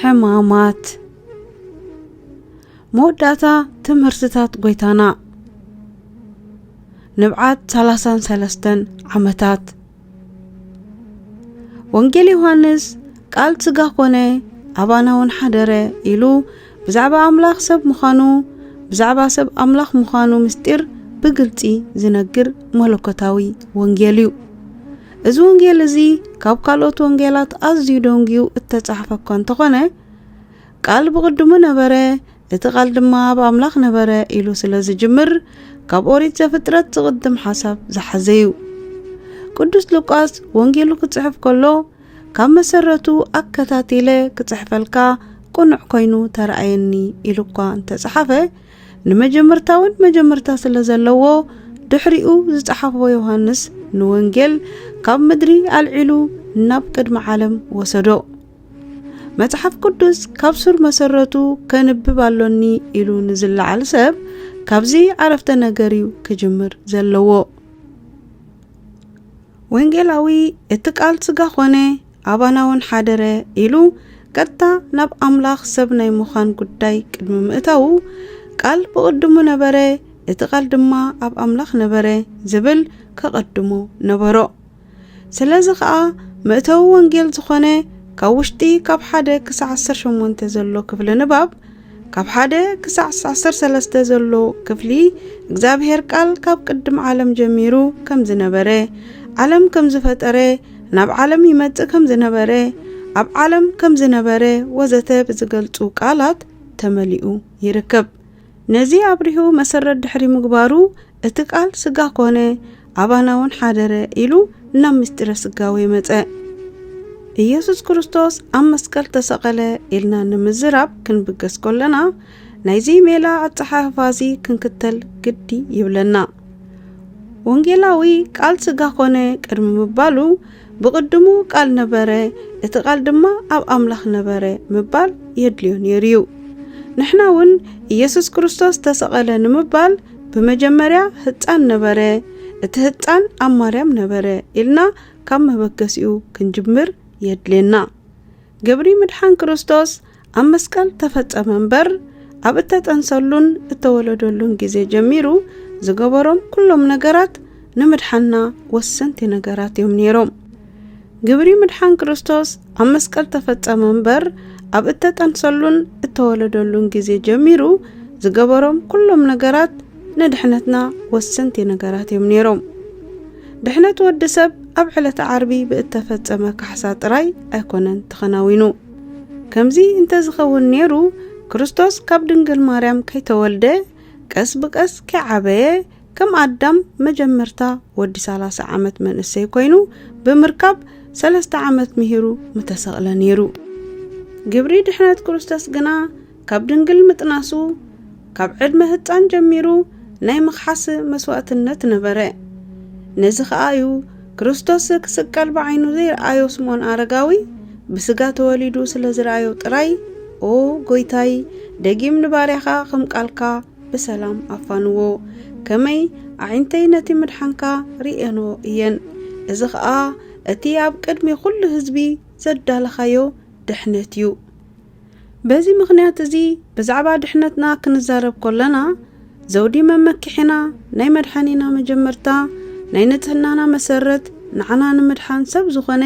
حمامات موداتا تمرستات قويتانا نبعات 33 عمتات وانجيل يوحنس قال تسقا كونه أبانا ونحدره إلو بزعبا أملاخ سب مخانو بزعبا سب أملاخ مخانو مستير بقلتي زنقر ملوكتاوي وانجيليو إذ وانجيل زي كاب قالوت وانجيلات أزيو دونجيو التتحفة كونتغنة قال بقدمو نبره اتقال دما بأملاخ نبره إلو سلازي جمر كاب أوريت زفترات تقدم حساب زحزيو قدس لوقاس وانجيلو كتصحف كله كاب مسرتو أكتاتيلي كتصحفلكا قنع كوينو ترأيني إلوكا انت صحفه نمجمرتاون مجمرتا سلازلوو دحريقو زتصحفو يوحنس نوانجيل كاب مدري العلو ناب قدم عالم وسدو متحف قدس كاب سور مسرتو كنبب اللوني إلو نزل على سب كابزي عرفت نغريو كجمر زلوو وانجيلاوي اتقال سغا خونه أباناون حادره إلو قطا ناب أملاخ سبناي مخان قداي قدم مئتاو قال بقدمو نبره اتقال دما أب أملاخ نبره زبل كقدمو نبرو سلازقا مئتاو وانجيل زخونه كاوشتي كاب حاده كسع 18 زلو كفل نباب كاب حاده كسع 13 زلو كفلي እግዚአብሔር ቃል ካብ ቅድም ዓለም ጀሚሩ ከም ዝነበረ ዓለም ከም ዝፈጠረ ናብ ዓለም ይመጽእ ከም ዝነበረ ኣብ ዓለም ከም ዝነበረ ወዘተ ብዝገልጹ ቃላት ተመሊኡ ይርከብ ነዚ አብሪሁ መሰረት ድሕሪ ምግባሩ እቲ ቃል ስጋ ኮነ አባናውን ሓደረ ኢሉ ናብ ምስጢረ ስጋዊ መጸ ኢየሱስ ክርስቶስ ኣብ መስቀል ተሰቀለ ኢልና ንምዝራብ ክንብገስ ኮለና ናይዚ ሜላ አጽሓፋዚ ክንክተል ግዲ ይብለና ወንጌላዊ ቃል ስጋ ኮነ ቅድም ምባሉ ብቅድሙ ቃል ነበረ እቲ ቃል ድማ ኣብ አምላኽ ነበረ ምባል የድልዮ ነይሩ ንሕናውን ኢየሱስ ክርስቶስ ተሰቀለ ንምባል በመጀመሪያ ህፃን ነበረ እቲ ህፃን ኣብ ማርያም ነበረ ኢልና ካብ መበገሲኡ ክንጅምር የድለና ገብሪ ምድሓን ክርስቶስ ኣብ መስቀል ተፈጸመ እምበር ኣብ እተጠንሰሉን እተወለደሉን ጊዜ ጀሚሩ ዝገበሮም ኩሎም ነገራት ንምድሓና ወሰንቲ ነገራት እዮም ነይሮም ገብሪ ምድሓን ክርስቶስ ኣብ መስቀል ተፈጸመ እምበር ኣብ እተጠንሰሉን እተወለደሉን ጊዜ ጀሚሩ ዝገበሮም ኩሎም ነገራት ንድሕነትና ወሰንቲ ነገራት እዮም ነይሮም ድሕነት ወዲ ሰብ ኣብ ዕለተ ዓርቢ ብእተፈጸመ ካሕሳ ጥራይ ኣይኮነን ተኸናዊኑ ከምዚ እንተ ዝኸውን ነይሩ ክርስቶስ ካብ ድንግል ማርያም ከይተወልደ ቀስ ብቀስ ከዓበየ ከም አዳም መጀመርታ ወዲ 30 ዓመት መንእሰይ ኮይኑ ብምርካብ 3 ዓመት ምሂሩ ምተሰቕለ ነይሩ ግብሪ ድሕነት ክርስቶስ ግና ካብ ድንግል ምጥናሱ ካብ ዕድመ ህፃን ጀሚሩ ናይ መኽሓስ መስዋዕትነት ነበረ ነዚ ኸኣዩ ክርስቶስ ክስቀል ብዓይኑ ዘይረኣዮ ስምዖን አረጋዊ ብስጋ ተወሊዱ ስለ ዝረኣዮ ጥራይ ኦ ጎይታይ ደጊም ንባርያኻ ከም ቃልካ በሰላም አፋንዎ ከመይ ዓይንተይ ነቲ ምድሓንካ ሪኤኖ እየን እዚ ኸኣ እቲ ኣብ ቅድሚ ኩሉ ህዝቢ ዘዳለኻዮ ድሕነት እዩ በዚ ምኽንያት እዚ ብዛዕባ ድሕነትና ክንዛረብ ኮለና ዘውዲ መመኪሕና ናይ መድሓኒና መጀመርታ ናይ ንጽህናና መሰረት ንዓና ንምድሓን ሰብ ዝኾነ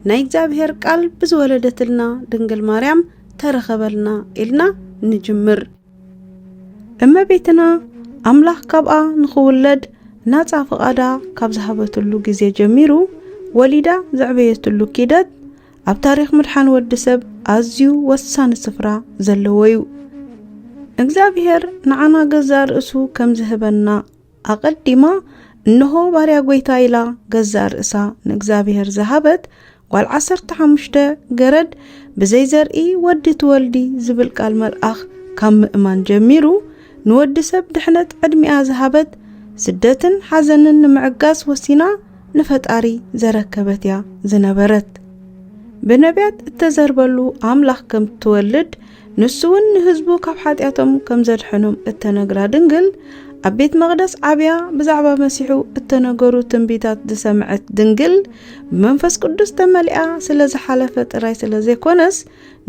ናይ እግዚአብሔር ቃል ብዝወለደትልና ድንግል ማርያም ተረኸበልና ኢልና ንጅምር እመቤትና አምላኽ ካብኣ ንኽውለድ ናጻ ፈቃዳ ካብ ዝሃበትሉ ጊዜ ጀሚሩ ወሊዳ ዘዕበየትሉ ኪደት ኣብ ታሪኽ ምድሓን ወዲ ሰብ ኣዝዩ ወሳኒ ስፍራ ዘለዎ እዩ እግዚአብሔር ንዓና ገዛር እሱ ከም ዝህበና አቀዲማ እንሆ ባሪያ ጎይታ ኢላ ገዛር እሳ ንእግዚአብሔር ዝሃበት ጓል 15 ገረድ ብዘይ ዘርኢ ወዲ ትወልዲ ዝብል ቃል መልአኽ ካብ ምእማን ጀሚሩ ንወዲ ሰብ ድሕነት ዕድሚኣ ዝሃበት ስደትን ሓዘንን ንምዕጋስ ወሲና ንፈጣሪ ዘረከበት ያ ዝነበረት በነቢያት እተዘርበሉ አምላኽ ከም ትወልድ ንሱውን ንህዝቡ ካብ ሓጢያቶም ከም ዘድሕኖም እተነግራ ድንግል ኣብ ቤት መቅደስ ዓብያ ብዛዕባ መሲሑ እተነገሩ ትንቢታት ዝሰምዐት ድንግል ብመንፈስ ቅዱስ ተመሊኣ ስለ ዝሓለፈ ጥራይ ስለ ዘይኮነስ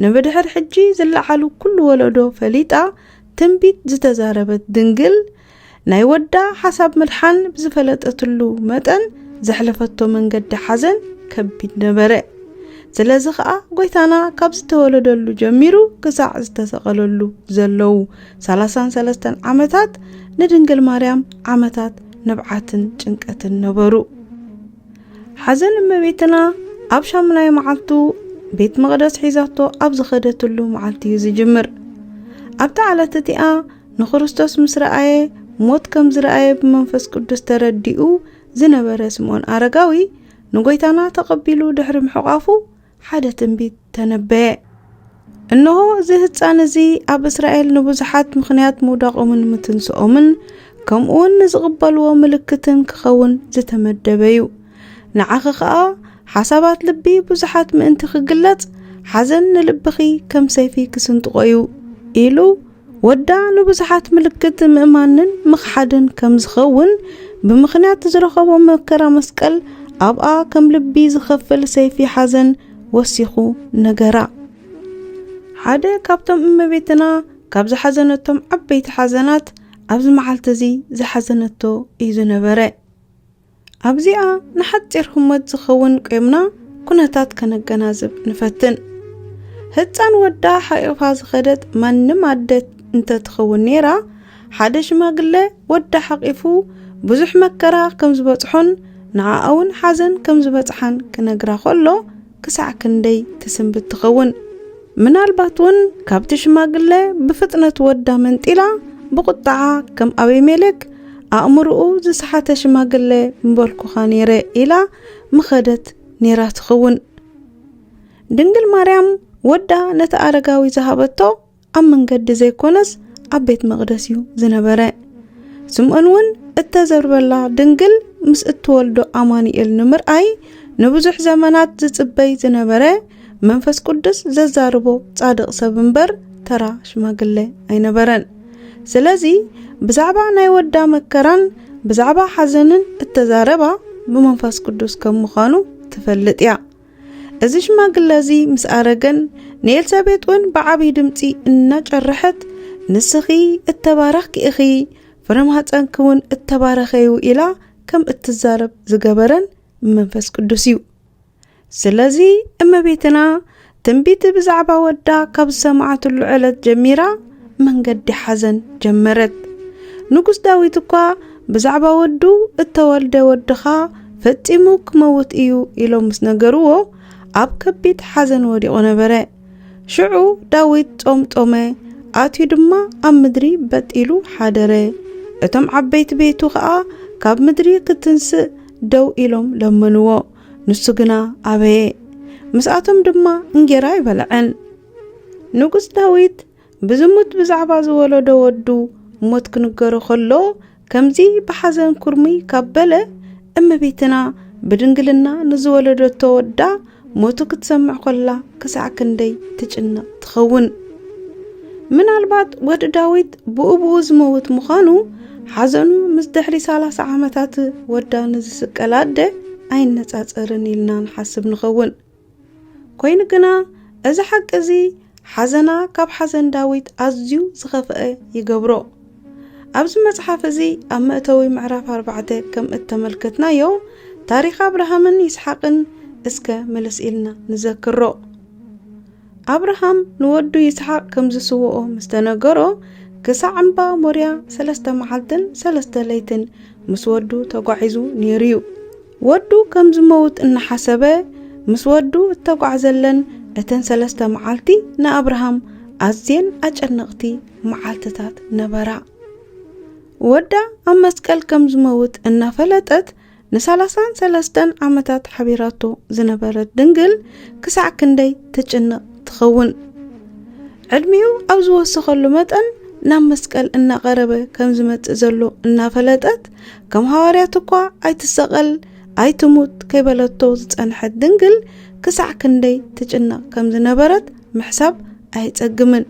ንብድሕር ሕጂ ዝለዓሉ ኩሉ ወለዶ ፈሊጣ ትንቢት ዝተዛረበት ድንግል ናይ ወዳ ሓሳብ ምድሓን ብዝፈለጠትሉ መጠን ዘሕለፈቶ መንገዲ ሓዘን ከቢድ ነበረ ስለዚ ከዓ ጎይታና ካብ ዝተወለደሉ ጀሚሩ ክሳዕ ዝተሰቀለሉ ዘለው 33 ዓመታት ንድንግል ማርያም ዓመታት ነብዓትን ጭንቀትን ነበሩ ሓዘን እመቤትና ኣብ ሻምናይ መዓልቱ ቤት መቅደስ ሒዛቶ ኣብ ዝኸደትሉ መዓልቲ ዝጅምር ኣብታ ዓለት እቲኣ ንክርስቶስ ምስ ረኣየ ሞት ከም ዝረኣየ ብመንፈስ ቅዱስ ተረዲኡ ዝነበረ ስምዖን አረጋዊ ንጎይታና ተቀቢሉ ድሕሪ ምሕቋፉ ሓደ ትንቢት ተነበየ እነሆ እዚ ህፃን እዚ ኣብ እስራኤል ንብዙሓት ምኽንያት ምውዳቆምን ምትንስኦምን ከምኡውን ንዝቕበልዎ ምልክትን ክኸውን ዝተመደበዩ ንዓኺ ከዓ ሓሳባት ልቢ ብዙሓት ምእንቲ ክግለጽ ሓዘን ንልብኺ ከም ሰይፊ ክስንጥቆዩ ኢሉ ወዳ ንብዙሓት ምልክት ምእማንን ምኽሓድን ከም ዝኸውን ብምኽንያት ዝረኸቦ መከራ መስቀል ኣብኣ ከም ልቢ ዝኸፍል ሰይፊ ሓዘን ወሲኹ ነገራ ሓደ ካብቶም እመቤትና ካብ ዝሓዘነቶም ዓበይቲ ሓዘናት ኣብዚ መዓልቲ እዚ ዝሓዘነቶ እዩ ዝነበረ ኣብዚኣ ንሓፂር ህሞት ዝኸውን ቆይምና ኩነታት ከነገናዝብ ንፈትን ህፃን ወዳ ሓቂፋ ዝኸደት ማንም ኣደት እንተትኸውን ነይራ ሓደ ሽማግለ ወዳ ሓቂፉ ብዙሕ መከራ ከም ዝበፅሖን ንዓውን ሓዘን ከም ዝበፅሓን ክነግራ ከሎ ክሳዕ ክንደይ ትስንብት ትኸውን ምናልባት ውን ካብቲ ሽማግለ ብፍጥነት ወዳ መንጢላ ብቁጣዓ ከም አቤሜሌክ ኣእምርኡ ዝሰሓተ ሽማግለ ምበልኩኻ ነይረ ኢላ ምኸደት ነይራ ትኸውን ድንግል ማርያም ወዳ ነቲ አረጋዊ ዝሃበቶ ኣብ መንገዲ ዘይኮነስ ኣብ ቤት መቅደስ እዩ ዝነበረ ስምዖን ውን እተዘርበላ ድንግል ምስ እትወልዶ አማኑኤል ንምርኣይ ንብዙሕ ዘመናት ዝጽበይ ዝነበረ መንፈስ ቅዱስ ዘዛርቦ ጻድቕ ሰብ እምበር ተራ ሽማግለ ኣይነበረን ስለዚ ብዛዕባ ናይ ወዳ መከራን ብዛዕባ ሓዘንን እተዛረባ ብመንፈስ ቅዱስ ከም ምዃኑ ትፈልጥ እያ እዚ ሽማግለ እዚ ምስ አረገን ንኤልሳቤጥ ውን ብዓብይ ድምፂ እናጨርሐት ንስኺ እተባረኽኪ ኢኺ ፍረማህፀንኪ ውን እተባረኸዩ ኢላ ከም እትዛረብ ዝገበረን መንፈስ ቅዱስ እዩ ስለዚ እመቤትና ትንቢት ብዛዕባ ወዳ ካብ ሰማዓትሉ ዕለት ጀሚራ መንገዲ ሓዘን ጀመረት ንጉስ ዳዊት እኳ ብዛዕባ ወዱ እተወልደ ወድኻ ፈጺሙ ክመውት እዩ ኢሎም ምስ ነገርዎ ኣብ ከቢድ ሓዘን ወዲቑ ነበረ ሽዑ ዳዊት ጾምጦመ ኣትዩ ድማ ኣብ ምድሪ በጢሉ ሓደረ እቶም ዓበይቲ ቤቱ ከዓ ካብ ምድሪ ክትንስእ ደው ኢሎም ለመንዎ ንሱ ግና ኣበየ ምስኣቶም ድማ እንጀራ ይበልዐን ንጉስ ዳዊት ብዝሙት ብዛዕባ ዝወለዶ ወዱ ሞት ክንገሮ ከሎ ከምዚ ብሓዘን ኩርሚ ካበለ እመቤትና ብድንግልና ንዝወለደቶ ወዳ ሞቱ ክትሰምዕ ኮላ ክሳዕ ክንደይ ትጭነቕ ትኸውን ምናልባት ወዲ ዳዊት ብኡብኡ ዝመውት ምዃኑ ሓዘኑ ምስ ድሕሪ 30 ዓመታት ወዳ ንዝስቀላደ ኣይነጻጸርን ኢልና ንሓስብ ንኸውን ኮይኑ ግና እዚ ሓቂ እዚ ሓዘና ካብ ሓዘን ዳዊት ኣዝዩ ዝኸፍአ ይገብሮ ኣብዚ መጽሓፍ እዚ ኣብ መእተዊ ምዕራፍ 4 ከም እተመልከትናዮ ታሪኽ አብርሃምን ይስሐቅን እስከ መለስ ኢልና ንዘክሮ አብርሃም ንወዱ ይስሐቅ ከም ዝስውኦ ምስተነገሮ ክሳዕ እምባ ሞርያ 3 መዓልትን 3 ለይትን ምስ ወዱ ተጓዒዙ ነይሩ ወዱ ከም ዝመውት እናሓሰበ ምስ ወዱ እተጓዓዘለን እተን 3 መዓልቲ ንአብርሃም أزين أجنقتي معالتات نبرا ودا أم مسكال كم زموت إن فلتت نسالسان سلستن عمتات حبيراتو زنبرت دنجل كسع كندي تجنق تخون علميو أوزو السخلو متن نام مسكال إن غربة كم زمت زلو إن فلتت كم هوارياتكوا أي تسغل أي تموت كيبلتو زتنحد دنجل كسع كندي تجنق كم زنبرت محساب أي تقمن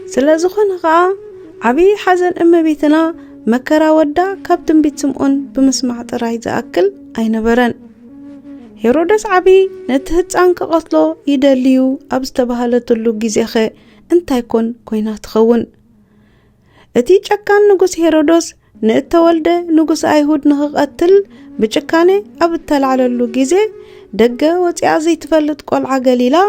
سلازخون غا عبي حزن أم بيتنا مكرا ودا كابتن بيتسمعون بمسمع طراي زأكل أي نبرن هيرودس عبي نتهت عنك قتلو يدليو أبستبهالتلو جزيخي انت يكون كوينات خون اتي چكان نغس هيرودس نتولد نغس أيهود نغقتل بچكاني أبتلعللو جزي دقا وطيازي تفلت قولعا قليلا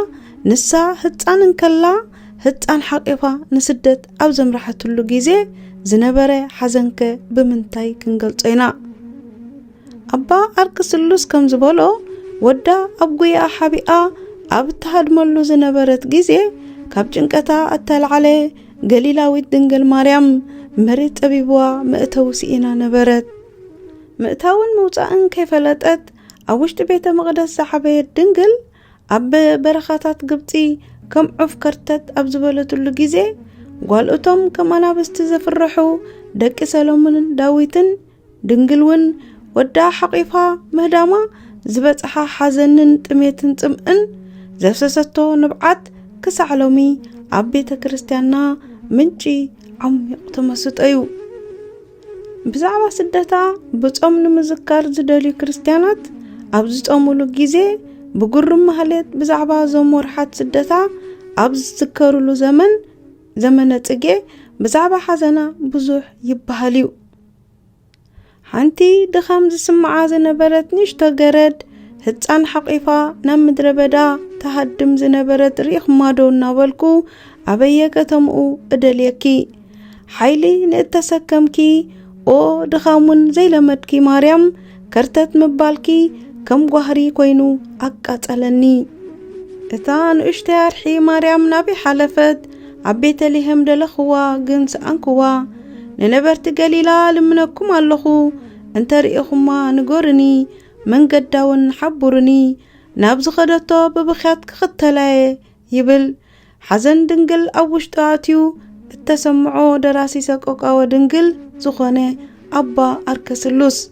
نسا هتان انكلا هتان حقيقا نسدت أو زمرحتلو جزي زنبره حزنك بمنتاي كنقلصينا أبا أركسلوس كم زبولو ودا أبقيا حبيئة أبتهد ملو زنبرت جزي كاب جنكتا التلعالي قليلاوي دنقل مريم مريت أبيبوا مئتو سئنا نبرت مئتاون موتاً كيف لتأت أوشت بيت مقدس صحابي الدنقل أب برخاتات قبطي كم عف كرتت أبزبولت اللو جزي قالوتهم كما بستزفرحوا دك سلومن داويتن دنقلون ودا حقيفا مهداما زبطحا حزنن تميتن تمئن زفسستو نبعات كسعلومي عبيت كريستيانا منشي عميق تمسط أيو بزعبا سدتا بصوم نمذكر زدالي كريستيانات أبزت أمولو جيزي بقرم مهلت بزعبا زمور حد سدتا أبز ذكرولو زمن تجي بزعبا حزنا بزوح يبهاليو حانتي دخام زسمعا زنبرت نشتا قرد هتسان حقيفا نام مدربدا تهدم زنبرت ريخ مادو ناولكو عبايا كتمقو اداليكي حيلي نتسكمكي او دخامون زي لمدكي مريم كرتت مبالكي كم قهري كوينو أكات ألني اتان اشتهر حي مريم نبي حلفت عبيت لهم دلخوا جنس أنكوا ننبرت قليلا لمنكم اللخو انت رئيخما نقرني من قداون حبرني نابز خدتو ببخيات كختلاي يبل حزن دنقل أوشتاتيو التسمعو دراسي ساقوكا ودنقل زخوني أبا أركسلوس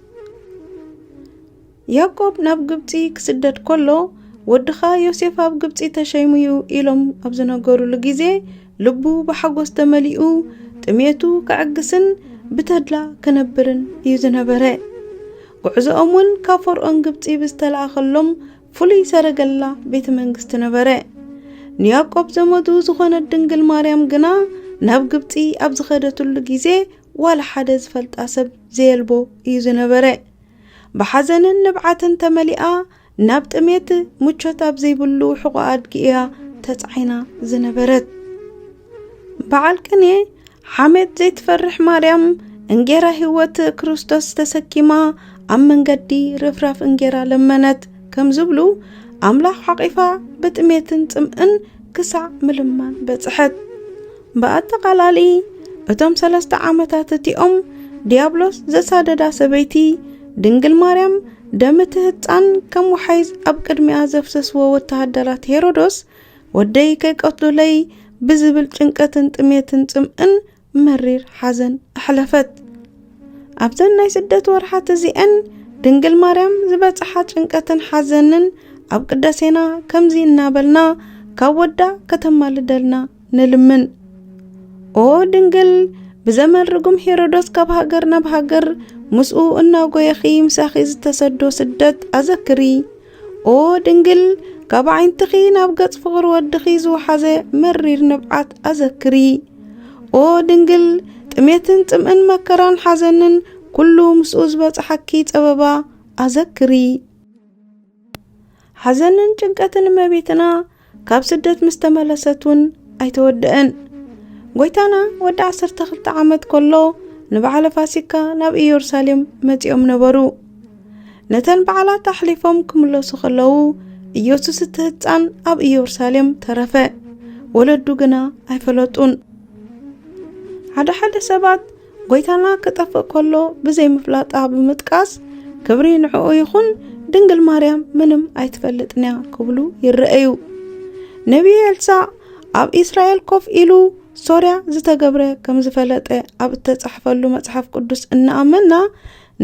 يعقوب ناب قبطي كسدد كله ودخا يوسف اب قبطي تشيميو إلهم أبزنا قورو لقيزي لبو بحقوس تمليئو تميتو كعقسن بتدلا كنبرن يزنبره قعزو أمون كافر أن قبطي بستلع خلهم فلي سرقلا بيت منقست نبره نياقوب زمدو زخونة دنقل مريم قنا ناب قبطي أبزخدتو لقيزي ولا حدث فلت أسب زيلبو يزنبره بحزن نبعتن تملئة نابت أميت مجت أبزي بلو حقوقات كيها تتعينا زنبرت بعالكني حمد زي تفرح مريم انجيرا هوت كريستوس تسكيما من قدي رفراف انجيرا لمنت كم زبلو أملاح حقيفة بتأميتن تمئن كسع ملمان بتحت بأتقلالي اتم 3 عامتات تيوم ديابلوس زساددا سبيتي دنقل مريم دمتهتان كم وحيز أبقدمي أزفسس ووتهدرات هيرودوس ودي كي قتلو لي بزبل جنكتن تميتن تمئن مرير حزن أحلفت أبزن ناي سدت ورحات زيئن دنقل مريم زبطحات جنكتن حزنن أبقدسينا كم زي نابلنا كاودا كتمالدلنا نلمن او دنقل بزمن رقم هيرودوس كبهاجر نبهاجر مسؤو إنه يخي مساخي تسدو سدت أذكري او دنقل كابعين تخين أبقت فغر ودخيز وحزي مرير نبعات أذكري او دنقل تميتن تمئن مكران حزنن كله مسؤوز بات حكي تبابا أذكري حزنن جنكتن مبيتنا كاب سدت مستملستون أيتودئن قويتانا ود 12 عامت كله نبعال فاسكا ناب يورساليم متيوم نبرو نتن بعلا تحليفهم كملو سخلو إيوسوس تهتان أب يورساليم ترفع ወለዱ ግና ኣይፈለጡን ሓደ ሰባት ጎይታና ከጠፍእ ከሎ ብዘይ ምፍላጣ ብምጥቃስ ክብሪ ንዕኡ ይኹን ድንግል ማርያም ምንም ኣይትፈልጥንያ ክብሉ ይረአዩ ነቢይ ኤልሳዕ ኣብ እስራኤል ኮፍ ኢሉ ሶርያ ዝተገብረ ከም ዝፈለጠ ኣብ ተጻሕፈሉ መጽሓፍ ቅዱስ እናኣመና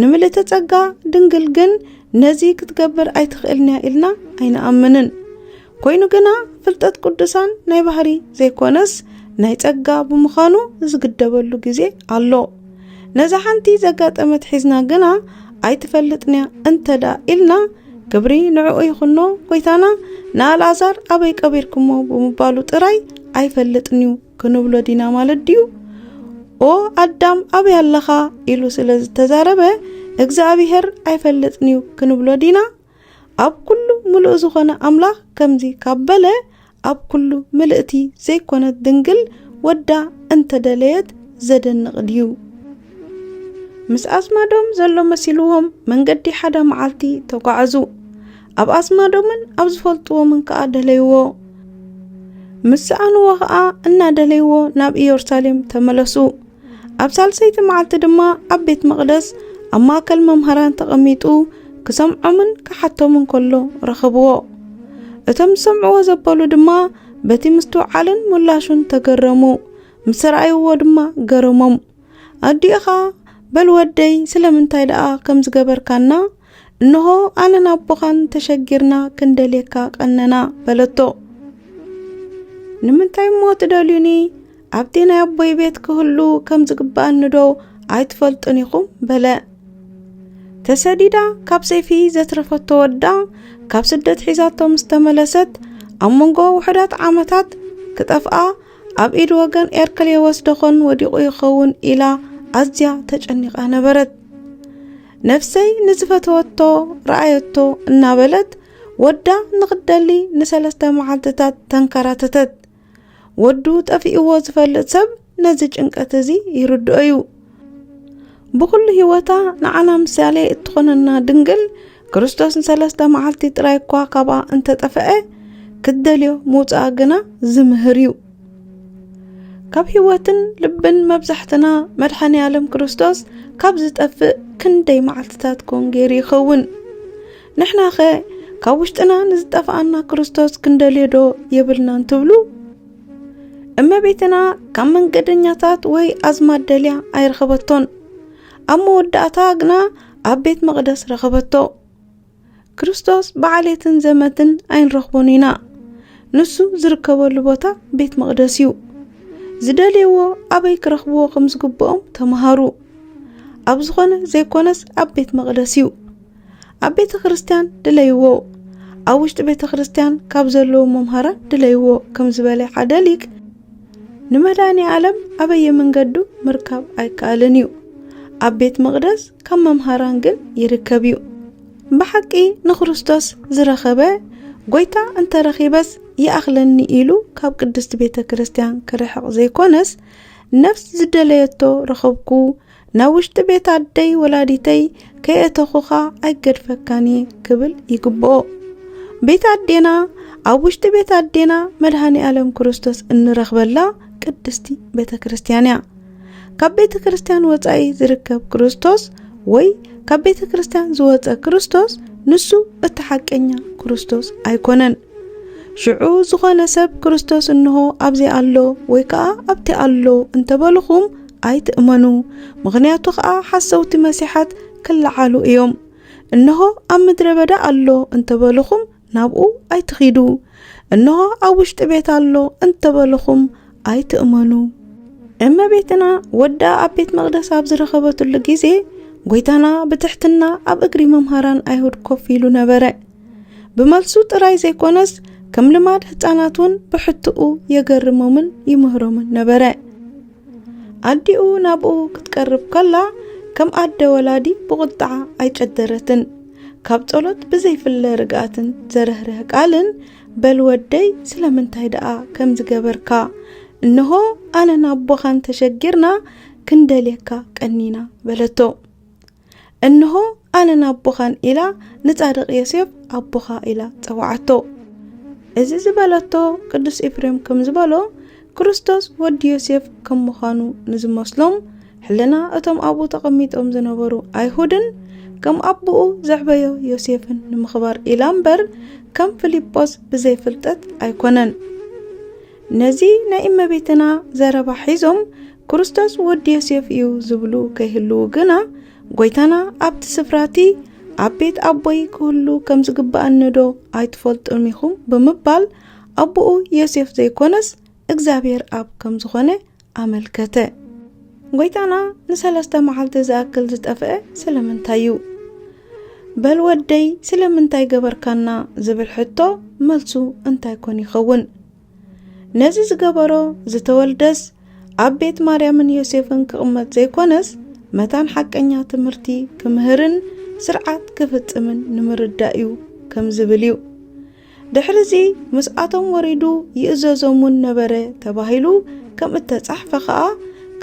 ንምልእተ ጸጋ ድንግል ግን ነዚ ክትገብር ኣይትኽእልንያ ኢልና ኣይነኣምንን ኮይኑ ግና ፍልጠት ቅዱሳን ናይ ባህሪ ዘይኮነስ ናይ ጸጋ ብምዃኑ ዝግደበሉ ግዜ ኣሎ ነዛ ሓንቲ ዘጋጠመት ሒዝና ግና ኣይትፈልጥንያ እንተዳ ኢልና ክብሪ ንዕኡ ይኹኖ ጎይታና ንኣልዓዛር ኣበይ ቀቢርክሞ ብምባሉ ጥራይ ኣይፈልጥንዩ ክንብሎ ዲና ማለት ድዩ ኦ ኣዳም ኣበይ ኣለኻ ኢሉ ስለ ዝተዛረበ እግዚአብሔር ኣይፈልጥንዩ ክንብሎ ዲና ኣብ ኩሉ ምሉእ ዝኾነ ኣምላኽ ከምዚ ካበለ ኣብ ኩሉ ምልእቲ ዘይኮነት ድንግል ወዳ እንተደለየት ዘደንቕ ድዩ ምስ ኣስማዶም ዘሎ መሲልዎም መንገዲ ሓደ መዓልቲ ተጓዓዙ ኣብ ኣስማዶምን ኣብ ዝፈልጥዎምን ከዓ ደለይዎ ምስኣንዎ ከዓ እናደለይዎ ናብ ኢየሩሳሌም ተመለሱ ኣብ ሳልሰይቲ መዓልቲ ድማ ኣብ ቤት መቕደስ ኣብ ማእከል መምሃራን ተቐሚጡ ክሰምዖምን ክሓቶምን ከሎ ረኸብዎ እቶም ሰምዕዎ ዘበሉ ድማ በቲ ምስትውዓልን ሙላሹን ተገረሙ ምስ ረኣይዎ ድማ ገረሞም ኣዲኻ በልወደይ ስለምንታይ ደኣ ከም ዝገበርካና እንሆ ኣነ ናቦኻን ተሸጊርና ክንደሌካ ቀነና በለቶ ንምንታይ ሞ ትደልዩኒ ኣብቲ ናይ ኣቦይ ቤት ክህሉ ከም ዝግባአኒ ዶ ኣይትፈልጡን ኢኹም በለ ተሰዲዳ ካብ ሰይፊ ዘትረፈቶ ወዳ ካብ ስደት ሒዛቶ ምስ ተመለሰት ኣብ መንጎ ውሕዳት ዓመታት ክጠፍኣ ኣብ ኢድ ወገን ኤርክሌዎስ ደኾን ወዲቑ ይኸውን ኢላ ኣዝያ ተጨኒቓ ነበረት ነፍሰይ ንዝፈተወቶ ረኣየቶ እናበለት ወዳ ንኽደሊ ንሰለስተ መዓልትታት ተንከራተተት ወዱ ጠፊእዎ ዝፈልጥ ሰብ ነዚ ጭንቀት እዚ ይርድኦ እዩ ብኩሉ ህይወታ ንዓና ምሳሌ እትኾነና ድንግል ክርስቶስ ንሰለስተ መዓልቲ ጥራይ እኳ ካብኣ እንተጠፍአ ክደልዮ ምውፃእ ግና ዝምህር እዩ ካብ ህይወትን ልብን መብዛሕትና መድሓኒ ዓለም ክርስቶስ ካብ ዝጠፍእ ክንደይ መዓልትታት ኮን ገይሩ ይኸውን ንሕና ኸ ካብ ውሽጥና ንዝጠፍኣና ክርስቶስ ክንደልዮ ዶ የብልና እንትብሉ እመቤትና ካብ መንገደኛታት ወይ ኣዝማድ ደልያ ኣይረኸበቶን ኣብ መወዳእታ ግና ኣብ ቤት መቕደስ ረኸበቶ ክርስቶስ በዓሌትን ዘመትን ኣይንረኽቦን ኢና ንሱ ዝርከበሉ ቦታ ቤት መቕደስ እዩ ዝደልይዎ ኣበይ ክረኽብዎ ከም ዝግብኦም ተምሃሩ ኣብ ዝኾነ ዘይኮነስ ኣብ ቤት መቕደስ እዩ ኣብ ቤተ ክርስቲያን ድለይዎ ኣብ ውሽጢ ቤተ ክርስቲያን ካብ ዘለዉ መምሃራን ድለይዎ ከም ዝበለ ሓደ ሊቅ ንመድኃኒ ዓለም ኣበየ መንገዱ ምርካብ ኣይከኣልን እዩ ኣብ ቤት መቕደስ ካብ መምሃራን ግን ይርከብ እዩ ብሓቂ ንክርስቶስ ዝረኸበ ጎይታ እንተረኺበስ ይኣኽለኒ ኢሉ ካብ ቅድስት ቤተ ክርስቲያን ክርሕቕ ዘይኮነስ ነፍስ ዝደለየቶ ረኸብኩ ናብ ውሽጢ ቤት ኣደይ ወላዲተይ ከየተኹኻ ኣይገድፈካኒ ክብል ይግብኦ ቤት ኣዴና ኣብ ውሽጢ ቤት ኣዴና መድኃኒ ዓለም ክርስቶስ እንረኽበላ ቅድስቲ ቤተ ክርስቲያን እያ ካብ ቤተ ክርስቲያን ወፃኢ ዝርከብ ክርስቶስ ወይ ካብ ቤተ ክርስቲያን ዝወፀ ክርስቶስ ንሱ እተሐቀኛ ክርስቶስ ኣይኮነን ሽዑ ዝኾነ ሰብ ክርስቶስ እንሆ ኣብዚ ኣሎ ወይ ከዓ ኣብቲ ኣሎ እንተበልኹም ኣይትእመኑ ምኽንያቱ ከዓ ሓሰውቲ መሲሓት ክለዓሉ እዮም እንሆ ኣብ ምድረ በዳ ኣሎ እንተበልኹም ናብኡ ኣይትኺዱ እንሆ ኣብ ውሽጢ ቤት ኣሎ እንተበልኹም ኣይትእመኑ እመቤትና ወዳ ኣብ ቤት መቕደስ ኣብ ዝረኸበትሉ ጊዜ ጎይታና ብትሕትና ኣብ እግሪ መምሃራን ኣይሁድ ኮፍ ኢሉ ነበረ ብመልሱ ጥራይ ዘይኮነስ ከም ልማድ ህፃናት እውን ብሕትኡ የገርሞምን ይምህሮምን ነበረ ኣዲኡ ናብኡ ክትቀርብ ከላ ከም ኣደ ወላዲ ብቁጣዓ ኣይጨደረትን ካብ ጸሎት ብዘይፍለ ርግኣትን ዘረህርህ ቃልን በልወደይ ስለምንታይ ደኣ ከም ዝገበርካ እንሆ ኣነ ናቦኻን ተሸጊርና ክንደልየካ ቀኒና በለቶ እንሆ ኣነ ናቦኻን ኢላ ንጻድቕ ዮሴፍ ኣቦኻ ኢላ ፀዋዓቶ እዚ ዝበለቶ ቅዱስ ኤፍሬም ከም ዝበሎ ክርስቶስ ወዲ ዮሴፍ ከም ምዃኑ ንዝመስሎም ሕልና እቶም አቡ ተቐሚጦም ዝነበሩ አይሁድን ከም አቡኡ ዘዕበዮ ዮሴፍን ንምኽባር ኢላ እምበር ከም ፊልጶስ ብዘይ ፍልጠት አይኮነን። ነዚ ናይ እመቤትና ዘረባ ሒዞም ክርስቶስ ወዲ ዮሴፍ እዩ ዝብሉ ከይህልው ግና ጎይታና ኣብቲ ስፍራቲ ኣብ ቤት አቦይ ክህሉ ከም ዝግባአኒ ዶ ኣይትፈልጡም ኢኹም ብምባል አቡኡ ዮሴፍ ዘይኮነስ እግዚአብሔር አብ ከም ዝኾነ አመልከተ። ጎይታና ንሰለስተ መዓልቲ ዝኣክል ዝጠፍአ ስለምንታዩ በል ወደይ ስለምንታይ ገበርካና ዝብል ሕቶ መልሱ እንታይ ኮን ይኸውን? ነዚ ዝገበሮ ዝተወልደስ ኣብ ቤት ማርያምን ዮሴፍን ክቕመጥ ዘይኮነስ መታን ሓቀኛ ትምህርቲ ክምህርን ስርዓት ክፍጽምን ንምርዳእ እዩ ከም ዝብል እዩ። ድሕሪዚ ምስኣቶም ወሪዱ ይእዘዞሙን ነበረ ተባሂሉ ከም እተጻሕፈ ከዓ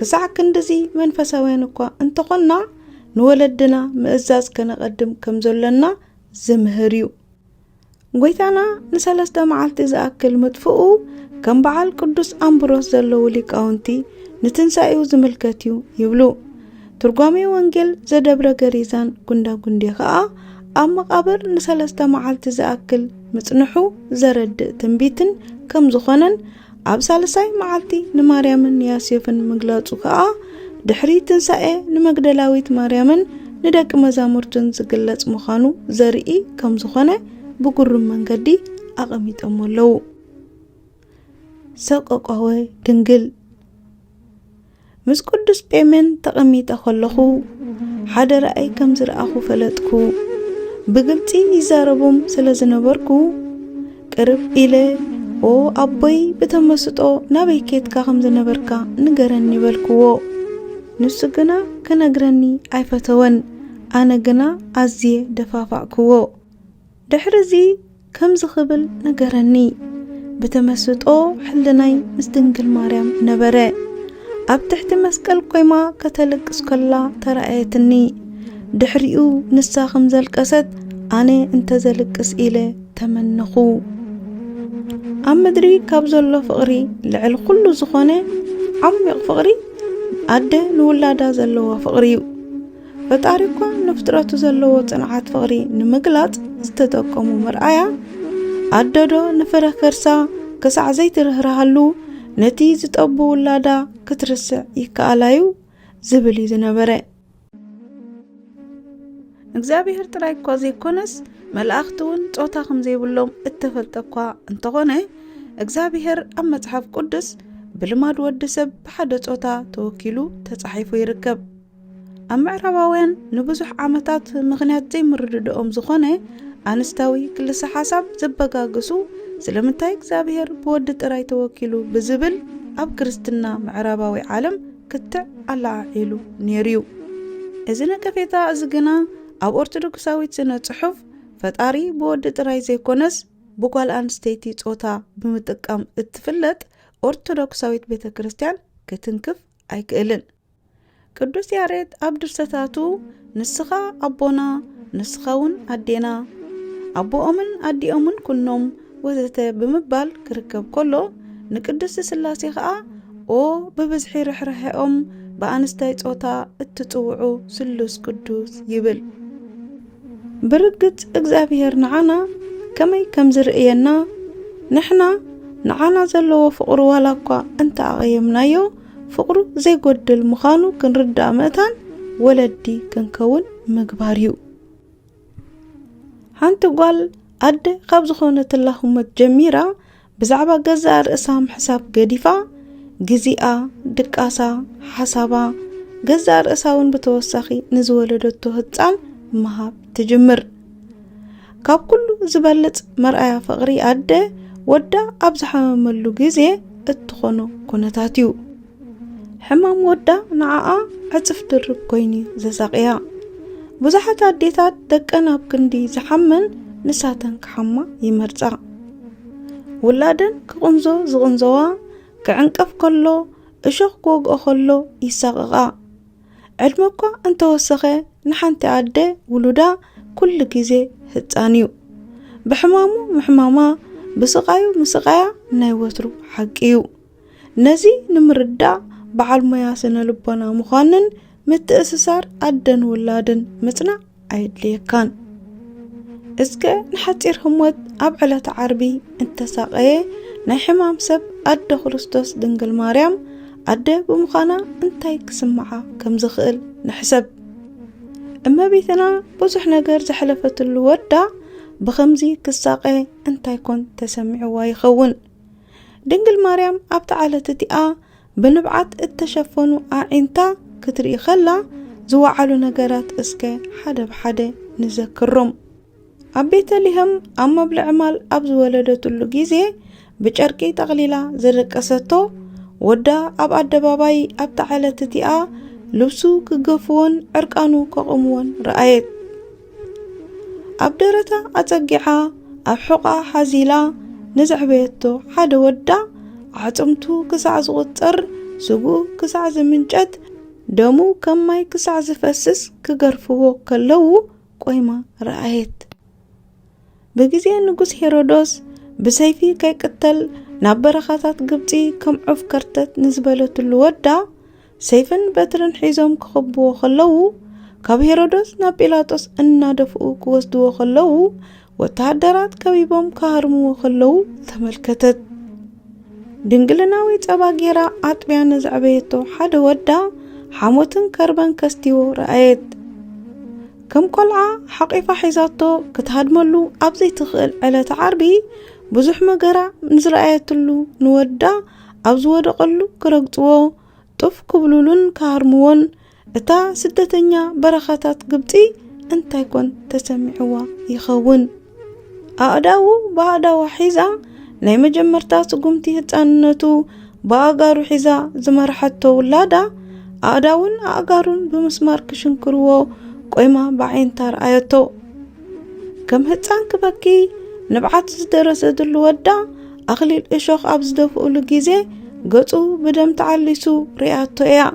ክሳዕ ክንድዚ መንፈሳውያን እኳ እንተኾና ንወለድና ምእዛዝ ከነቐድም ከም ዘለና ዝምህር እዩ። ጎይታና ንሰለስተ መዓልቲ ዝኣክል ምጥፍኡ ከም በዓል ቅዱስ አምብሮስ ዘለዉ ሊቃውንቲ ንትንሳኤው ዝምልከት እዩ ይብሉ። ትርጓሜ ወንጌል ዘደብረ ገሪዛን ጉንዳጉንዲ ከዓ ኣብ መቃብር ንሰለስተ መዓልቲ ዝኣክል ምጽንሑ ዘረድእ ትንቢትን ከም ዝኾነን ኣብ ሳልሳይ መዓልቲ ንማርያምን ዮሴፍን ምግላጹ ከዓ ድሕሪ ትንሳኤ ንመግደላዊት ማርያምን ንደቂ መዛሙርትን ዝግለጽ ምዃኑ ዘርኢ ከም ዝኾነ ብጉሩም መንገዲ ኣቐሚጦም ኣለዉ። ሰቆቃወ ድንግል ምስ ቅዱስ ጴሜን ተቐሚጠ ከለኹ ሓደ ረኣይ ከም ዝረኣኹ ፈለጥኩ። ብግልፂ ይዛረቦም ስለ ዝነበርኩ ቅርብ ኢለ ኦ አቦይ ብተመስጦ ናበይ ኬትካ ከም ዝነበርካ ንገረኒ በልክዎ። ንሱ ግና ከነግረኒ ኣይፈተወን። ኣነ ግና ኣዝየ ደፋፋዕክዎ። ድሕሪዚ ከም ዝኽብል ነገረኒ። ብተመስጦ ሕልናይ ምስ ድንግል ማርያም ነበረ። ኣብ ትሕቲ መስቀል ኮይማ ከተለቅስ ከላ ተረኣየትኒ። ድሕሪኡ ንሳ ከም ዘልቀሰት ኣነ እንተዘልቅስ ኢለ ተመነኹ። ኣብ ምድሪ ካብ ዘሎ ፍቕሪ ልዕል ኩሉ ዝኾነ ዓሚቕ ፍቕሪ ኣደ ንውላዳ ዘለዎ ፍቕሪ እዩ። ፈጣሪ እኳ ንፍጥረቱ ዘለዎ ጽንዓት ፍቕሪ ንምግላጽ ዝተጠቀሙ መርኣያ ኣደዶ ንፍረ ከርሳ ክሳዕ ዘይትርህርሃሉ ነቲ ዝጠቡ ውላዳ ክትርስዕ ይከኣላዩ ዝብል እዩ ዝነበረ። እግዚአብሔር ጥራይ እኳ ዘይኮነስ መላእኽቲ እውን ጾታ ከም ዘይብሎም እተፈልጠ እኳ እንተኾነ እግዚአብሔር ኣብ መጽሓፍ ቅዱስ ብልማድ ወዲ ሰብ ብሓደ ጾታ ተወኪሉ ተጻሒፉ ይርከብ። ኣብ ምዕራባውያን ንብዙሕ ዓመታት ምኽንያት ዘይምርድኦም ዝኾነ ኣንስታዊ ክልሲ ሓሳብ ዘበጋግሱ ስለምንታይ እግዚአብሔር ብወዲ ጥራይ ተወኪሉ ብዝብል ኣብ ክርስትና ምዕራባዊ ዓለም ክትዕ ኣላዓዒሉ ነይሩ። እዚ ነቀፌታ እዚ ግና ኣብ ኦርቶዶክሳዊት ስነ ጽሑፍ ፈጣሪ ብወዲ ጥራይ ዘይኮነስ ብጓል ኣንስተይቲ ጾታ ብምጥቃም እትፍለጥ ኦርቶዶክሳዊት ቤተ ክርስቲያን ክትንክፍ ኣይክእልን። ቅዱስ ያሬድ ኣብ ድርሰታቱ ንስኻ ኣቦና ንስኻውን ኣዴና ኣቦኦምን ኣዲኦምን ኩኖም ወዘተ ብምባል ክርከብ ከሎ ንቅዱስ ስላሴ ከዓ ኦ ብብዝሒ ርሕርሕኦም በኣንስታይ ጾታ እትጽውዑ ስሉስ ቅዱስ ይብል። ብርግጽ እግዚአብሔር ንዓና ከመይ ከም ዝርእየና ንሕና ንዓና ዘለዎ ፍቕሩ ዋላ እኳ እንተኣቐየምናዮ ፍቕሩ ዘይጎድል ምዃኑ ክንርዳእ ምእታን ወለዲ ክንከውን ምግባር እዩ። ሓንቲ ጓል ኣደ ካብ ዝኾነትላ ህሞት ጀሚራ ብዛዕባ ገዛ ርእሳ ምሕሳብ ገዲፋ ግዚኣ ድቃሳ ሓሳባ ገዛ ርእሳ እውን ብተወሳኺ ንዝወለደቶ ህፃን መሃብ ትጅምር። ካብ ኩሉ ዝበልጽ መርኣያ ፍቕሪ ኣደ ወዳ ኣብ ዝሓመመሉ ግዜ እትኾኖ ኩነታት እዩ። ሕማም ወዳ ንዓኣ ዕፅፍ ድርብ ኮይኑ ዘሳቕያ። ብዙሓት ኣዴታት ደቀን ኣብ ክንዲ ዝሓመን ንሳተን ክሓማ ይመርፃ። ውላደን ክቕንዞ ዝቕንዘዋ ክዕንቀፍ ከሎ እሾኽ ክወግኦ ከሎ ይሳቕቓ። ዕድመ እኳ እንተወሰኸ ንሓንቲ ኣደ ውሉዳ ኩሉ ግዜ ህፃን እዩ። ብሕማሙ ምሕማማ بسقايو مسقايا نايوترو حقيو نزي نمردا بعل مياسن لبنا مخانن متأسسار أدن ولادن متنا عيدليكان اسكا نحتير همود أبعلة عربي انت ساقايا ناي حمام سب أدى خرستوس دنقل ماريام أدى بمخانا انتاي كسمعا كم زخيل نحسب اما بيثنا بوزح نقر زحلفة الودع بخمزي كساقاي انتاي كون تسمعوا يخون دنقل ماريام أبتعالة تتئا بنبعت التشفنو أعينتا كتري خلا زوعلو نقرات اسكا حدا بحدا نذكرهم عبيت لهم أما بالعمال أبز ولدت اللقيزي بجركي تغليلا زرقستو ودا أب الدباباي أبتعالة تتئا لبسو كقفون عرقانو كقمون رأيت أبدرتا أتقعا أبحقا حزيلا نزع بيتو حدا ودا عطمتو كسع زغطر سقو كسع زمنجت دمو كماي كسع زفسس كقرفو كلو قويما رأيت بجزي نقص هيرودوس بسيفي كي قتل نابرخاتات قبطي كم عف كرتت نزبلت الودع سيفن بترن حيزم كخبو خلو كاب هيرودوس نابيلاتوس انا دفقو كوسدو خلو وتعدرات كبيبهم كهرمو خلو تملكتت دنقلناوي تباقيرا عطبيا نزعبيتو حد ودا حاموتن كربان كستيو رأيت كم قلعة حقيفة حيزاتو كتهدملو أبزي تخيل على تعربي بزح مقرا نزرأيتلو نودا أبزو ودقلو كرقتوو طف كبلولون كهرموون اتا سدتنيا برخاتات قبطي انتا يكون تسمعوا يخون أعداو بعداو حيزا ناي مجمرتا سقومتي هتاننتو باقارو حيزا زمرحتو ولادا أعداون أقارون بمسمار كشنكروو قويما بعين تار آياتو كم هتان كباكي نبعات زدرس دلو ودا أخليل إشوخ أبزدفو لجيزي قطو بدم تعليسو رياتو إيا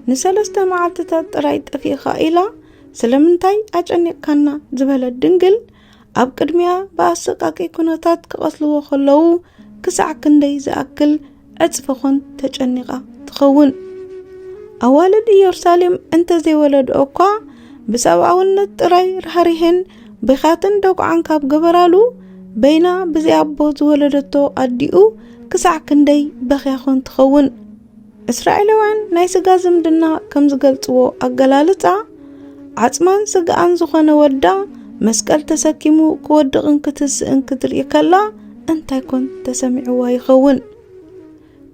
نسالستا معالتتات رايت أفي خائلة سلمنتاي أجاني كانا زبالة دنقل أب قدميا بأسقاقي كونتات كغسلو خلو كسع كندي زأكل أتفخون تجانيقا تخون أوالد يرسالم انت زي ولد أوكا بسابعونت راي رحريهن بخاتن دوك عنكاب قبرالو بينا بزي أبوز ولدتو أديو كسع كندي بخيخون تخون إسرائيلوان ناي سقازم دنا كم زقلتو أقلالتا عطمان سقان زخون ودا مسكال تساكيمو كودغن كتسئن كتري كلا انت يكون تسمعوا يخون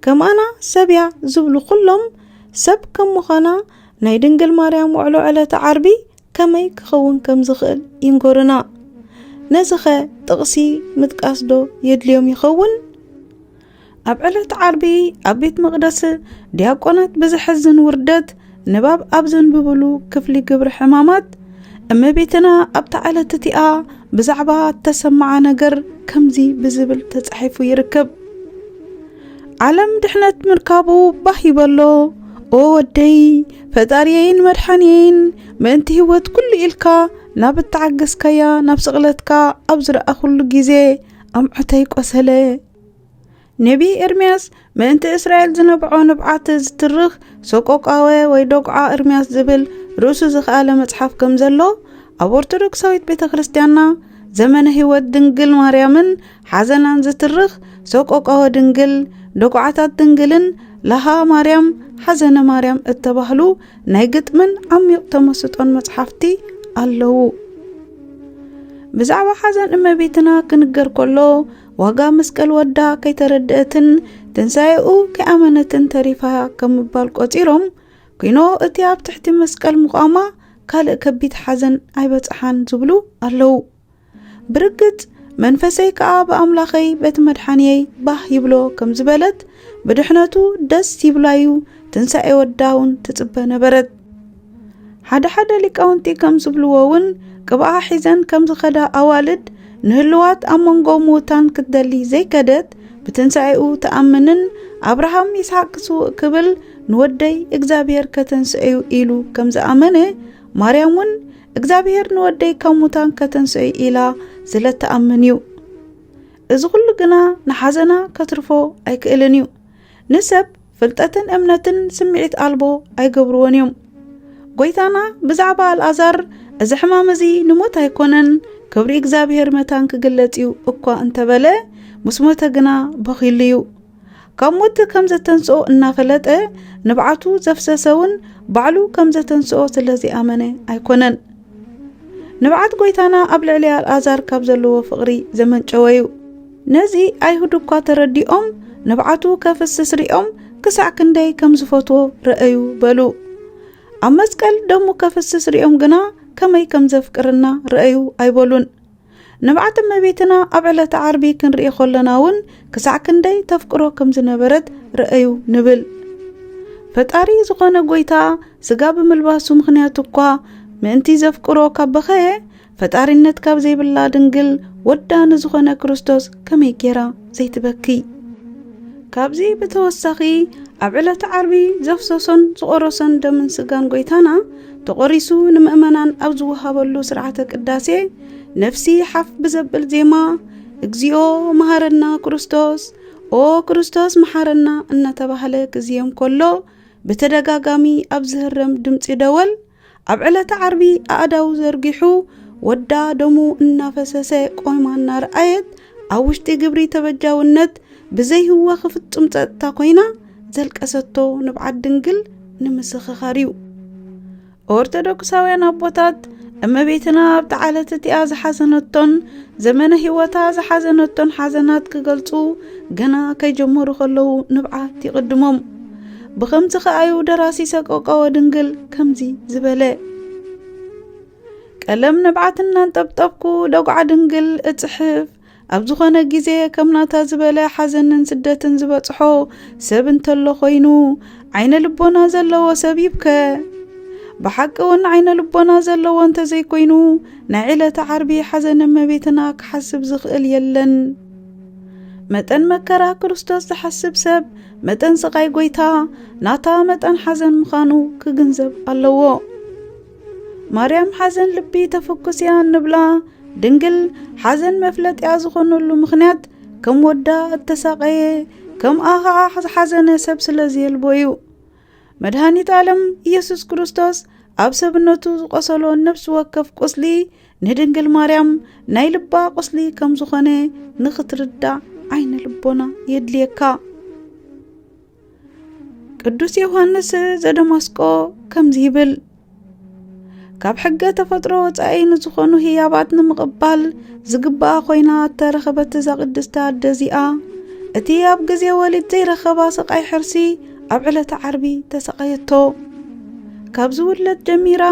كمانا سبيا زبلو كلهم سب كم مخانا نايدنقل ماريام وعلو على تعربي كمي كخون كم زخل ينقرنا نزخة تغسي متقاسدو يدليوم يخون أبعلة تعربي أبيت مقدس دياقونات بزحزن وردت نباب أبزن ببلو كفلي قبر حمامات أما بيتنا أبتعالة تتئا بزعبا تسمع نقر كمزي بزبل تتحيفو يركب عالم دحنت مركابو باهي بلو او ودي فتاريين مرحانيين ما انت هوت كل إلكا ناب تعقس كيا ناب سغلتكا أبزر أخل جيزي أم عتيك وسهلة نبي إرمياس ما انت إسرائيل زنبعو نبعات زترخ سوكوك آوي ويدوقع إرمياس زبل روسو زخالة متحف كمزلو أب أرتودكساويت بيت خريستيانا زمن هوت دنقل مريامن حزنان زترخ سوكوك آوي دنقل دوقعاتات دنقلن لها مريم حزن مريم اتبهلو نايقت من عميق تمسطون متحفتي اللو بزعوة حزن اما بيتنا كنقر كله واقا مسكال ودا كي تردأتن تنسايقو كأمانة تريفها كمبال قطيرهم كينو اتياب تحت مسكال مقامة كالق كبيت حزن عيبت احان زبلو اللو برقت منفسي كعاب أملاخي بيت مدحانيي باه يبلو كم زبالت بدحناتو دس يبلايو تنساي وداون تتبه نبرد حدا لكاونتي كم زبلوون كبعا حيزن كم زخدا أوالد نهلوات أمونغو موتان كدالي زي كدت بتنسايو تأمنن أبراهام يسحق سوء كبل نودي إجزابير كتنسايو إيلو كم زأمنه مريمون إجزابير نودي كموتان كتنساي إيلا زلت تأمنيو እዚ ኩሉ ግና ንሓዘና ከትርፎ ኣይክእልን እዩ። ንሰብ ፍልጠትን እምነትን ስምዒት ኣልቦ ኣይገብርዎን እዮም። ጎይታና ብዛዕባ አልዓዛር እዚ ሕማም እዚ ንሞት ኣይኮነን ክብሪ እግዚአብሔር መታን ክግለጽ እዩ እኳ እንተበለ ምስ ሞተ ግና በኺሉ እዩ። ካብ ሞት ከም ዘተንስኦ እናፈለጠ ንብዓቱ ዘፍሰሰውን ባዕሉ ከም ዘተንስኦ ስለዚኣመነ ኣይኮነን። ንብዓት ጎይታና ኣብ ልዕሊ አልዓዛር ካብ ዘለዎ ፍቕሪ ዘመንጨወ እዩ። ነዚ ኣይሁድ እኳ ተረዲኦም ንብዓቱ ከፍስስ ሪኦም ክሳዕ ክንደይ ከም ዝፈትዎ ረአዩ በሉ። ኣብ መስቀል ደሙ ከፍስስ ሪኦም ግና ከመይ ከም ዘፍቅርና ረአዩ ኣይበሉን። ንብዓት እመቤትና ኣብ ዕለተ ዓርቢ ክንርኢ ከለና እውን ክሳዕ ክንደይ ተፍቅሮ ከም ዝነበረት ረአዩ ንብል። ፈጣሪ ዝኾነ ጎይታ ስጋ ብምልባሱ ምኽንያት እኳ ምእንቲ ዘፍቅሮ ካብ በኸየ ፈጣሪነት ካብ ዘይብላ ድንግል ወዳ ንዝኾነ ክርስቶስ ከመይ ጌራ ዘይትበኪ። ካብዚ ብተወሳኺ ኣብ ዕለተ ዓርቢ ዘፍሰሶን ዝቆረሶን ደምን ስጋን ጎይታና ተቆሪሱ ንምእመናን ኣብ ዝወሃበሉ ስርዓተ ቅዳሴ ነፍሲ ሓፍ ብዘብል ዜማ እግዚኦ መሃረና ክርስቶስ ኦ ክርስቶስ መሃረና እናተባህለ ክዝየም ከሎ በተደጋጋሚ ኣብ ዝህረም ድምፂ ደወል ኣብ ዕለተ ዓርቢ ኣእዳው ዘርጊሑ ወዳ ደሙ እናፈሰሰ ቆይማና ረአየት ኣብ ውሽጢ ግብሪ ተበጃውነት ብዘይህወ ፍጹም ጸጥታ ኮይና ዘልቀሰቶ ንብዓት ድንግል ንምስኽኻር እዩ። ኦርቶዶክሳውያን ኣቦታት እመቤትና ብተዓለት እቲኣ ዝሓዘነቶን ዘመነ ህይወታ ዝሓዘነቶን ሓዘናት ክገልጹ ገና ከይጀመሩ ከለዉ ንብዓት ይቕድሞም። ብኸምዚ ኸኣዩ ደራሲ ሰቆቃወ ድንግል ከምዚ ዝበለ ቀለም ንብዓትና እንጠብጠብኩ ደጉዓ ድንግል እጽሕፍ ኣብ ዝኾነ ጊዜ ከምናታ ዝበለ ሓዘንን ስደትን ዝበጽሖ ሰብ እንተሎ ኮይኑ ዓይነ ልቦና ዘለዎ ሰብ ይብከ። ብሓቂ እውን ዓይነ ልቦና ዘለዎ እንተዘይኮይኑ ናይ ዕለተ ዓርቢ ሓዘን እመቤትና ክሓስብ ዝኽእል የለን። መጠን መከራ ክርስቶስ ዝሓስብ ሰብ መጠን ስቃይ ጎይታ ናታ መጠን ሓዘን ምዃኑ ክግንዘብ ኣለዎ። ማርያም ሓዘን ልቢ ተፈኩስያ ንብላ ድንግል ሓዘን መፍለጥያ ዝኾነሉ ምኽንያት ከም ወዳ እተሳቀየ ከም ኣኸዓ ዝሓዘነ ሰብ ስለዝየልቦ እዩ። መድኃኒት ዓለም ኢየሱስ ክርስቶስ ኣብ ሰብነቱ ዝቆሰሎ ነፍስ ወከፍ ቁስሊ ንድንግል ማርያም ናይ ልባ ቁስሊ ከም ዝኾነ ንኽትርዳዕ ዓይነ ልቦና የድልየካ። ቅዱስ ዮሐንስ ዘደማስቆ ከምዚ ይብል ካብ ሕገ ተፈጥሮ ወፃኢ ንዝኾኑ ህያባት ንምቕባል ዝግባእ ኮይና ተረኸበት እዛ ቅድስቲ ኣደዚኣ እቲ ኣብ ግዜ ወሊድ ዘይረኸባ ስቃይ ሕርሲ ኣብ ዕለተ ዓርቢ ተሰቃየቶ። ካብ ዝውለድ ጀሚራ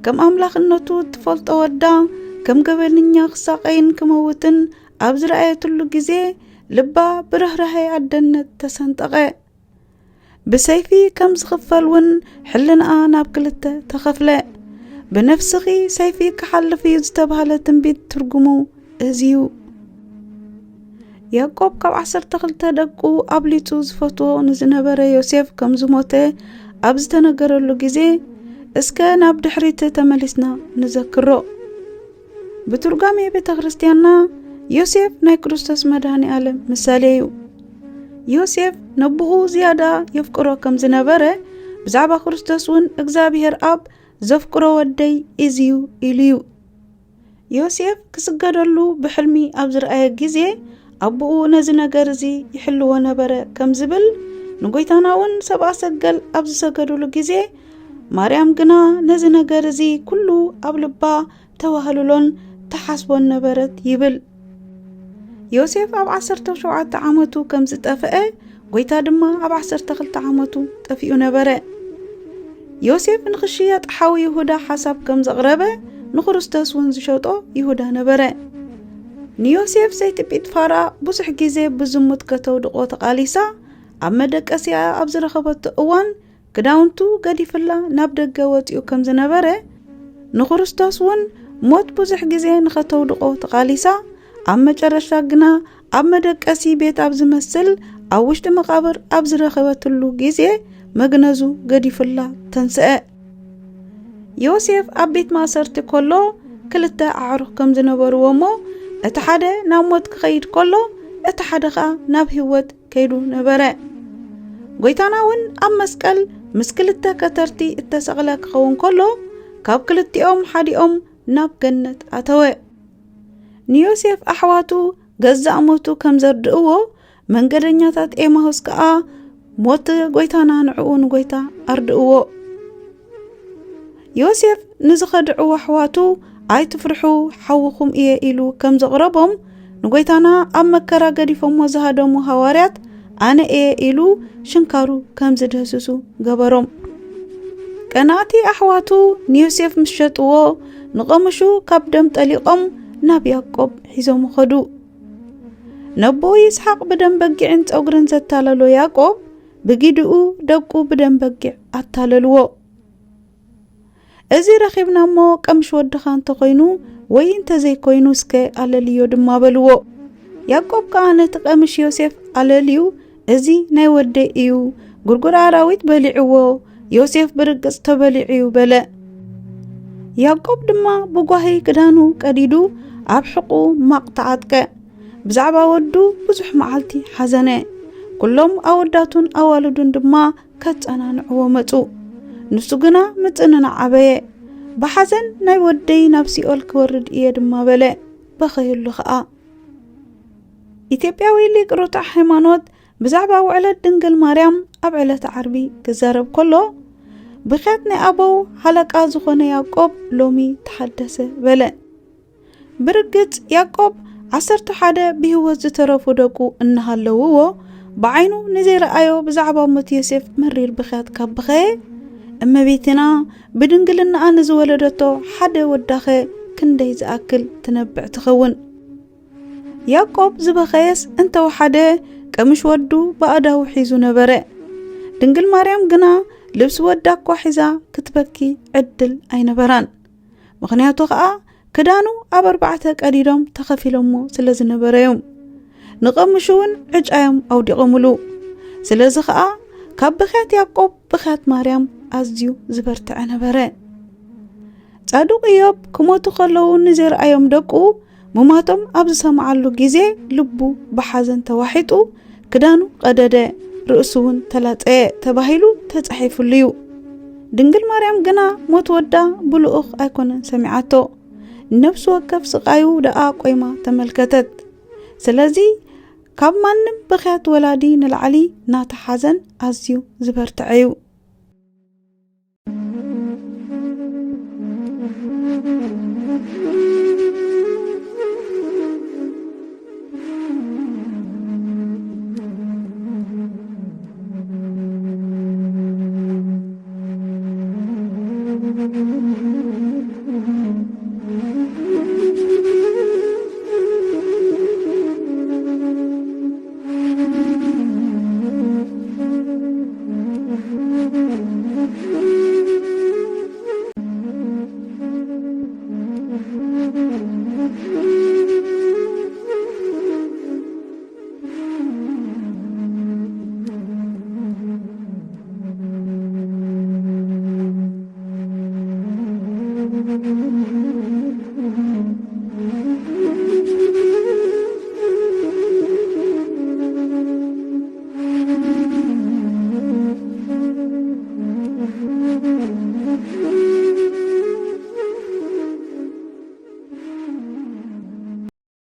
ከም ኣምላኽነቱ ትፈልጦ ወዳ ከም ገበልኛ ክሳቀይን ክመውትን ኣብ ዝረኣየትሉ ግዜ ልባ ብርህራሄ ኣደነት ተሰንጠቐ። ብሰይፊ ከም ዝኽፈልውን ሕልንኣ ናብ ክልተ ተኸፍለ። ብነፍስኺ ሰይፊ ክሓልፍ እዩ ዝተባሃለ ትንቢት ትርጉሙ እዚዩ። ያዕቆብ ካብ 12 ደቁ ኣብሊፁ ዝፈትዎ ንዝነበረ ዮሴፍ ከም ዝሞተ ኣብ ዝተነገረሉ ጊዜ እስከ ናብ ድሕሪት ተመሊስና ንዘክሮ። ብትርጓሜ ቤተ ክርስቲያንና ዮሴፍ ናይ ክርስቶስ መድኃኒ ዓለም ምሳሌ እዩ። ዮሴፍ ነብኡ ዝያዳ የፍቅሮ ከም ዝነበረ ብዛዕባ ክርስቶስ እውን እግዚአብሔር ኣብ ዘፍቅሮ ወደይ እዚዩ ኢልዩ። ዮሴፍ ክስገደሉ ብሕልሚ ኣብ ዝረአየ ጊዜ ኣቦኡ ነዚ ነገር እዚ ይሕልዎ ነበረ ከም ዝብል ንጎይታና እውን ሰብኣ ሰገል ኣብ ዝሰገደሉ ጊዜ ማርያም ግና ነዚ ነገር እዚ ኩሉ ኣብ ልባ ተዋህልሎን ተሓስቦን ነበረት ይብል። ዮሴፍ ኣብ 17 ዓመቱ ከም ዝጠፍአ ጎይታ ድማ ኣብ 12 ዓመቱ ጠፊኡ ነበረ። ዮሴፍ ንኽሽያጥ ሓዊ ይሁዳ ሓሳብ ከም ዘቕረበ ንክርስቶስ እውን ዝሸጦ ይሁዳ ነበረ። ንዮሴፍ ሰይቲ ጲጥፋራ ብዙሕ ጊዜ ብዝሙት ከተውድቆ ተቃሊሳ ኣብ መደቀሲያ ኣብ ዝረኸበቱ እዋን ክዳውንቱ ገዲፍላ ናብ ደገ ወፂኡ ከም ዝነበረ ንክርስቶስ እውን ሞት ብዙሕ ጊዜ ንኸተውድቆ ተቃሊሳ ኣብ መጨረሻ ግና ኣብ መደቀሲ ቤት ኣብ ዝመስል ኣብ ውሽጢ መቃብር ኣብ ዝረኸበትሉ ጊዜ መግነዙ ገዲፍላ ተንስአ። ዮሴፍ ኣብ ቤት ማእሰርቲ ከሎ ክልተ ኣዕሩኽ ከም ዝነበርዎ እሞ እቲ ሓደ ናብ ሞት ክኸይድ ከሎ اتحدقا ناب هوت كيدو نبرا غويتاناون ام مسقل مسكلتا كترتي اتسقلا كخون كله كاب كلتيوم حديوم ناب جنت اتوى نيوسف احواتو غزا اموتو كم زردؤو منغدنياتات ايماوس كا موت غويتانا نعون غويتا اردؤو يوسف نزخدعو احواتو اي تفرحو حوخم ايه إلو كم زغربهم نغويتانا ام مكرا غديفم وزهادمو حواريات انا ايه إلو شنكارو كم زدهسسو غبروم كناتي احواتو نيوسف مشطو نقمشو كبدم طليقم ناب يعقوب حيزوم خدو نبو يسحق بدن بقعن صغرن زتاللو يعقوب بغيدو دقو بدن بقع اتاللو ازي رخيبنا مو قمش ودخان تخينو وين تزي كوينو سكي علاليو دما بلو يعقوب كانت قمش يوسف علاليو ازي ناي ودي ايو غرغر عراويت بلعو يوسف برقص تبلعيو بلا يعقوب دما بغاهي كدانو قديدو ابحقو مقطعاتك بزعبا ودو بزح معالتي حزنه كلهم اوداتون اوالدون دما كتصنانعو مصو نسو غنا مصننا عبيه بحزن ناي ودي نفسي اول كورد ايه دما بلا بخيلو خا ኢትዮጵያዊ ሊቅ ሮታ ሃይማኖት بزعبا وعلت دنقل مريم أبعلت عربي كزارب كله بخاتني أبو حلقة زخونة يعقوب لومي تحدث بلا برقت يعقوب عصرت حدا بهو زترفو دقو إنها اللوو بعينو نزير آيو بزعبا موت يوسف مرير بخات كبخي أما بيتنا بدنقلنا أنز ولدتو حدا وداخي كندي زأكل تنبع تخون يعقوب زبخيس انت وحدا كمش ودو بأداو حيزو نبرا دنقل مريم قنا لبس وداك وحيزا كتبكي عدل اي نبران مغنياتو خاا كدانو أبربعتا قديدهم تخفيلمو سلز نبريوم نقمشون عجايم او ديقملو سلز خاا كاب بخات يعقوب بخات مريم أزديو زبرتع نبرا صادوق إيوب كموتو خلو نزير ايوم دقو مماتم أبز سمعلو جيزي لبو بحزن توحيتو كدانو قدده رؤسون تلاتة تباهيلو تتحيفو ليو دنقل مريم قنا موت ودا بلوخ ايكون سمعاتو نفس وكف سقايو دقا قويمة تملكتت سلازي كاب مانم بخيات ولادي نلعلي ناتحزن أزيو زبرتعيو